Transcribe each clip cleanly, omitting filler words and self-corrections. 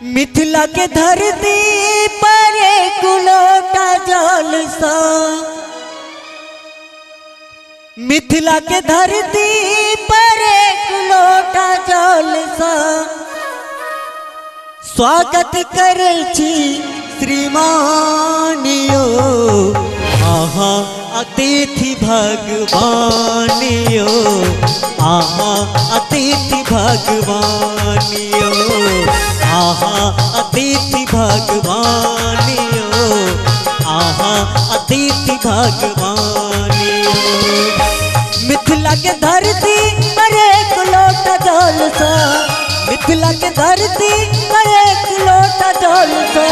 मिथिला के धरती पर एक लोटा जल सा, मिथिला के धरती पर एक लोटा जल सा स्वागत करे छी श्रीमानियो। आहा अतिथि भगवानियो, आहा अतिथि भगवानियो, आहा अतिथि भगवानियो, आहा अतिथि भगवानियो। मिथिला के धरती पर एक लोटा जल सा, मिथिला के धरती पर एक लोटा जल सा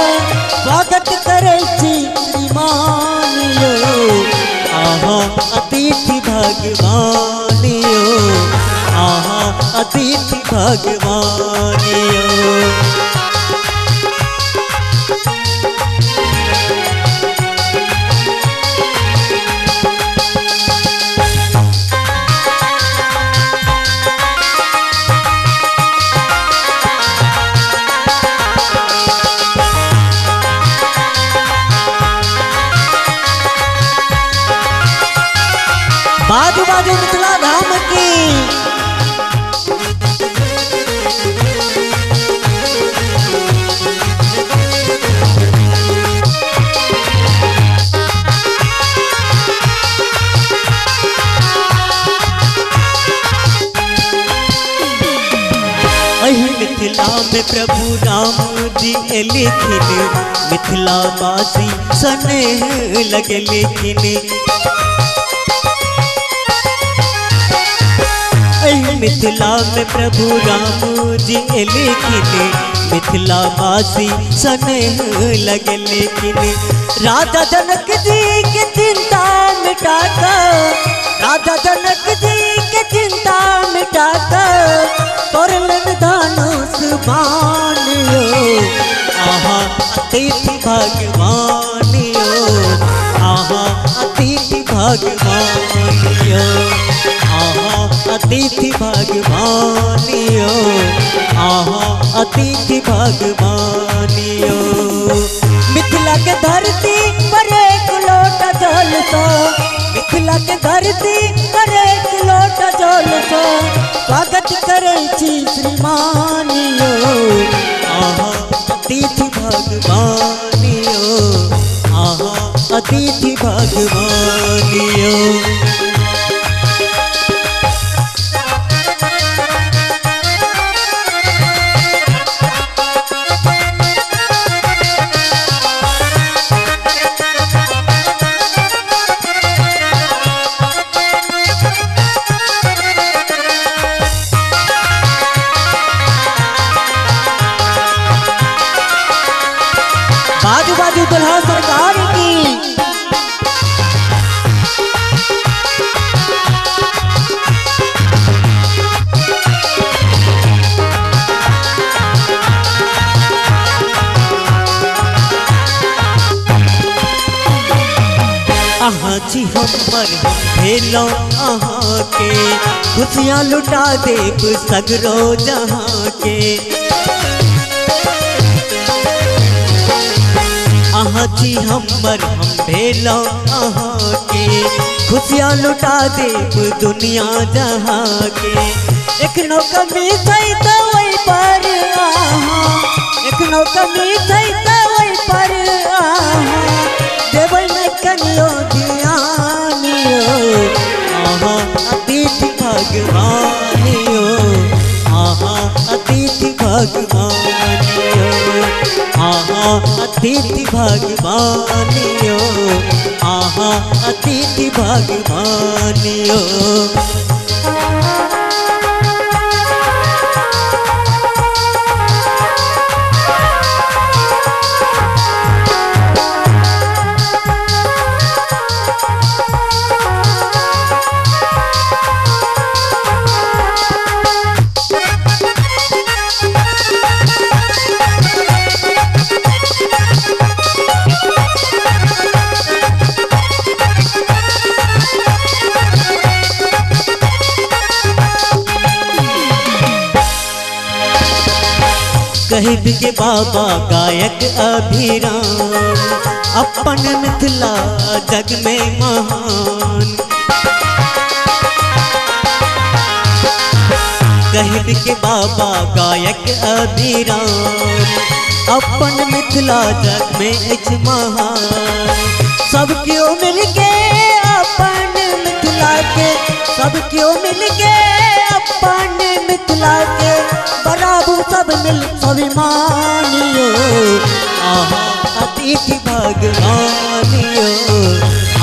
स्वागत करे छी श्रीमानियो। आहा अतिथि भगवानियो, आहा अतिथि भगवानियो। बाजू बाजू मिथिला धाम की। मिथिला में प्रभु राम जी लिखिन, मिथिला बासी स्नेह लगे लिखिन। मिथिला में प्रभु राम जी लिखिन, मिथिला बासी स्नेह लगे लिखिन। राजा जनक जी के चिंता मिटाकर, राजा जनक जी के चिंता मिटाकर तोरलन धनुष बानियो। आहा अतिथि भगवानियो, आहा अतिथि भगवानियो, आहा अतिथि भगवानियो, आहा अतिथि भगवानियो। मिथिला के धरती पर एक लोटा जल सा, मिथिला के धरती पर एक लोटा जल सा स्वागत करे छी श्रीमानियो। आहा अतिथि भगवानियो, आहा अतिथि भगवानियो। बाजू बाजू दुल्हा सरकार की। आहा जी हमर भेलो आहा के खुशियाँ लुटा देव सगरो जहाँ के। आहा जी हमर हम भेलो आहा के खुशियाँ लुटा देव दुनिया जहाँ के। एक नो कमी थई तो वही पर आहा, एक नो कमी थई तो वही पर आहा देवल में कनियो ध्यानियो। आहा अतिथि भगवानियो, आहा अतिथि भगवानियो, आहा अतिथि भगवानियो, आहा अतिथि भगवानियो। कहिब के बाबा गायक अभिराम, अपन मिथिला जग में महान। कहिब के बाबा गायक अभिराम, अपन मिथिला जग में महान। सब क्यों मिल के अपन मिथिला के, सब क्यों मिल के अपन मिथिला के, बराबर सब मिल स्वाभिमानियो। आहा अतिथि भगवानियो,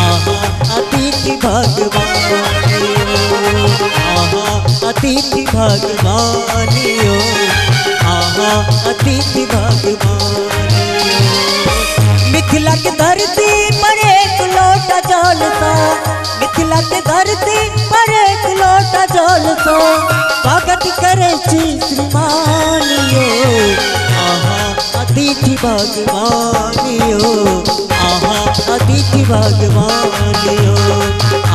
आहा अतिथि भगवानियो, आहा अतिथि भगवानियो, आहा अतिथि भगवानियो। मिथिला के धरती पर एक लोटा जल सा, मिथिला के धरती पर एक लोटा जल सा, स्वागत करे श्रीमानियो। आहा अतिथि भगवानियो, आहा अतिथि भगवानियो,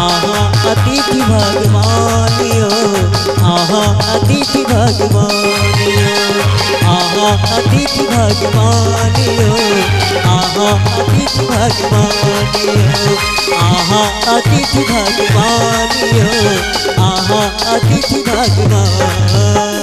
आहा अतिथि भगवानियो, आहा अतिथि भगवानियो, आहा अतिथि भगवानियो, आहा अतिथि भगवानियो, आहा अतिथि भगवानियो, आहा अतिथि भगवान।